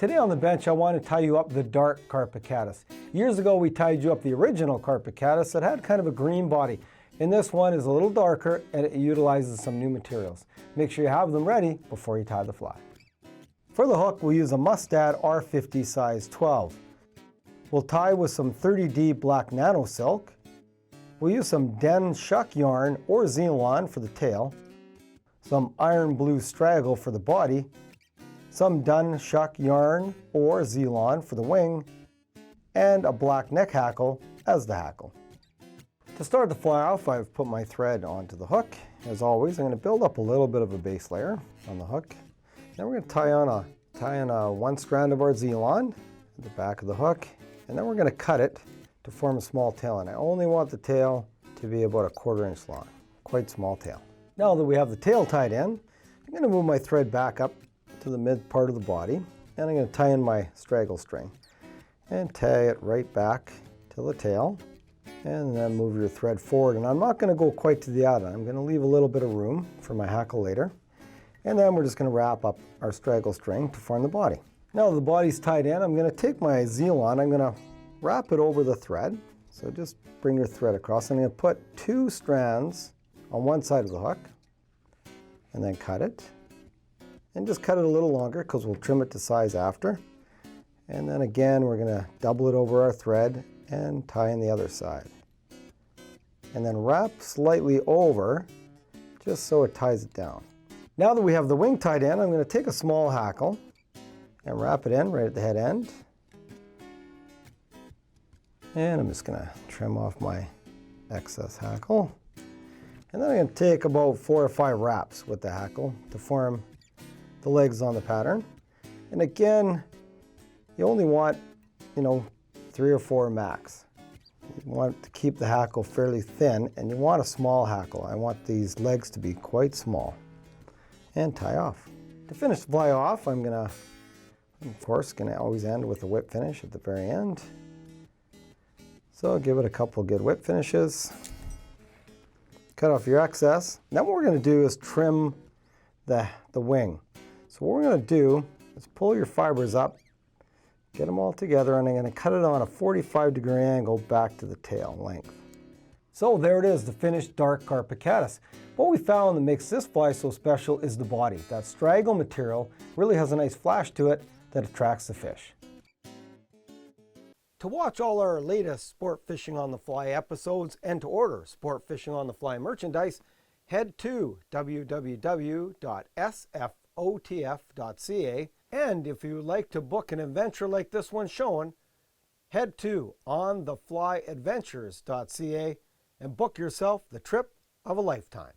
Today on the bench, I want to tie you up the dark carpet caddis. Years ago, we tied you up the original carpet caddis that had kind of a green body. And this one is a little darker and it utilizes some new materials. Make sure you have them ready before you tie the fly. For the hook, we'll use a Mustad R50 size 12. We'll tie with some 30D black nano silk. We'll use some Den shuck yarn or Zealon for the tail, some iron blue Straggle for the body, some dun shuck yarn or Zealon for the wing, and a black neck hackle as the hackle. To start the fly off, I've put my thread onto the hook. As always, I'm going to build up a little bit of a base layer on the hook. Then we're going to tie on one strand of our Zealon at the back of the hook, and then we're going to cut it to form a small tail. And I only want the tail to be about 1/4 inch long, quite small tail. Now that we have the tail tied in, I'm going to move my thread back up to the mid part of the body, and I'm going to tie in my straggle string and tie it right back to the tail, and then move your thread forward. And I'm not going to go quite to the end. I'm going to leave a little bit of room for my hackle later, and then we're just going to wrap up our straggle string to form the body. Now that the body's tied in, I'm going to take my Zealon, I'm going to wrap it over the thread. So just bring your thread across. I'm going to put 2 strands on one side of the hook and then cut it. And just cut it a little longer because we'll trim it to size after. And then again, we're going to double it over our thread and tie in the other side. And then wrap slightly over just so it ties it down. Now that we have the wing tied in, I'm going to take a small hackle and wrap it in right at the head end. And I'm just going to trim off my excess hackle. And then I'm going to take about 4 or 5 wraps with the hackle to form the legs on the pattern. And again, you only want, 3 or 4 max. You want to keep the hackle fairly thin, and you want a small hackle. I want these legs to be quite small. And tie off. To finish the fly off, I'm going to always end with a whip finish at the very end. So give it a couple good whip finishes. Cut off your excess. Now what we're going to do is trim the wing. So what we're going to do is pull your fibers up, get them all together, and I'm going to cut it on a 45-degree angle back to the tail length. So there it is, the finished dark carpet caddis. What we found that makes this fly so special is the body. That straggle material really has a nice flash to it that attracts the fish. To watch all our latest Sport Fishing on the Fly episodes and to order Sport Fishing on the Fly merchandise, head to www.sfotf.ca. And if you would like to book an adventure like this one shown, head to ontheflyadventures.ca and book yourself the trip of a lifetime.